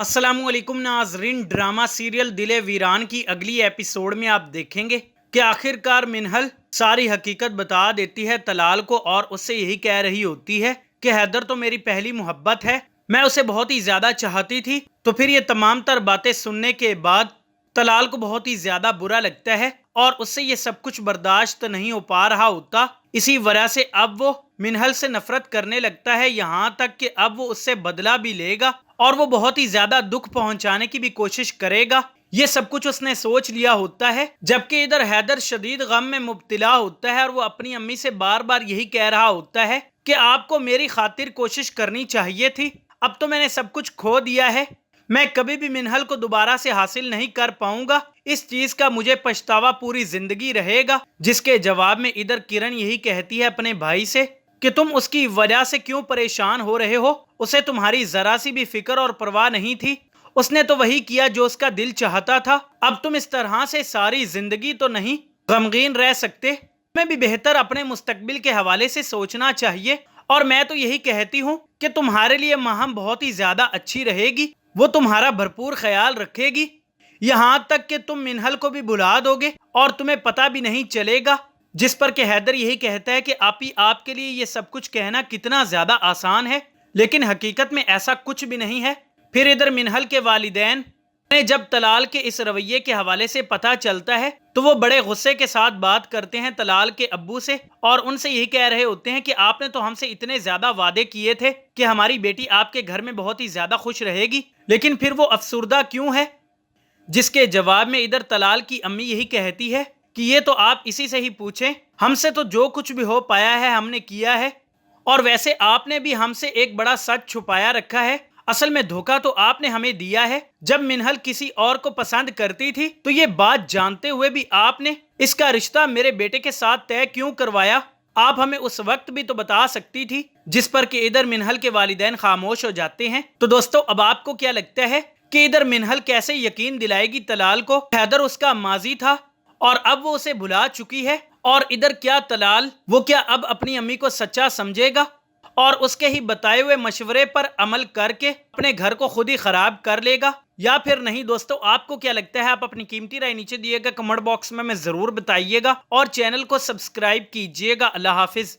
अस्सलामु अलैकुम नाजरीन। ड्रामा सीरियल दिले वीरान की अगली एपिसोड में आप देखेंगे कि आखिरकार मिनहल सारी हकीकत बता देती है तलाल को और उससे यही कह रही होती है कि हैदर तो मेरी पहली मोहब्बत है, मैं उसे बहुत ही ज्यादा चाहती थी। तो फिर ये तमाम तर बातें सुनने के बाद तलाल को बहुत ही ज्यादा बुरा लगता है और उससे ये सब कुछ बर्दाश्त नहीं हो पा रहा होता। इसी वजह से अब वो मिनहल से नफरत करने लगता है, यहाँ तक कि अब वो उससे बदला भी लेगा और वो बहुत ही ज्यादा दुख पहुंचाने की भी कोशिश करेगा। ये सब कुछ उसने सोच लिया होता है, जबकि इधर हैदर शदीद गम में मुब्तला होता है और वो अपनी अम्मी से बार बार यही कह रहा होता है कि आपको मेरी खातिर कोशिश करनी चाहिए थी। अब तो मैंने सब कुछ खो दिया है, मैं कभी भी मिनहल को दोबारा से हासिल नहीं कर पाऊंगा। इस चीज का मुझे पछतावा पूरी जिंदगी रहेगा। जिसके जवाब में इधर किरण यही कहती है अपने भाई से कि तुम उसकी वजह से क्यों परेशान हो रहे हो, उसे तुम्हारी जरा सी भी फिक्र और परवाह नहीं थी, उसने तो वही किया जो उसका दिल चाहता था। अब तुम इस तरह से सारी जिंदगी तो नहीं गमगीन रह सकते, मैं भी बेहतर अपने मुस्तकबिल के हवाले से सोचना चाहिए। और मैं तो यही कहती हूँ कि तुम्हारे लिए महम बहुत ही ज्यादा अच्छी रहेगी, वो तुम्हारा भरपूर ख्याल रखेगी, यहाँ तक कि तुम मिनहल को भी भुला दोगे और तुम्हें पता भी नहीं चलेगा। जिस पर कि हैदर यही कहता है कि आपके लिए ये सब कुछ कहना कितना ज्यादा आसान है, लेकिन हकीकत में ऐसा कुछ भी नहीं है। फिर इधर मिनहल के वालिदैन ने जब तलाल के इस रवैये के हवाले से पता चलता है तो वो बड़े गुस्से के साथ बात करते हैं तलाल के अब्बू से और उनसे यही कह रहे होते हैं कि आपने तो हमसे इतने ज्यादा वादे किए थे कि हमारी बेटी आपके घर में बहुत ही ज्यादा खुश रहेगी, लेकिन फिर वो अफसुर्दा क्यों है। जिसके जवाब में इधर तलाल की अम्मी यही कहती है कि ये तो आप इसी से ही पूछें, हमसे तो जो कुछ भी हो पाया है हमने किया है, और वैसे आपने भी हमसे एक बड़ा सच छुपाया रखा है। असल में धोखा तो आपने हमें दिया है। जब मिनहल किसी और को पसंद करती थी तो ये बात जानते हुए भी आपने इसका रिश्ता मेरे बेटे के साथ तय क्यों करवाया, आप हमें उस वक्त भी तो बता सकती थी। जिस पर कि इधर मिनहल के वालिदैन खामोश हो जाते हैं। तो दोस्तों, अब आपको क्या लगता है कि इधर मिनहल कैसे यकीन दिलाएगी तलाल को हैदर उसका माजी था और अब वो उसे भुला चुकी है, और इधर क्या तलाल क्या अब अपनी अम्मी को सच्चा समझेगा और उसके ही बताए हुए मशवरे पर अमल करके अपने घर को खुद ही खराब कर लेगा, या फिर नहीं। दोस्तों, आपको क्या लगता है? आप अपनी कीमती राय नीचे दिएगा कमेंट बॉक्स में जरूर बताइएगा और चैनल को सब्सक्राइब कीजिएगा। अल्लाह हाफिज।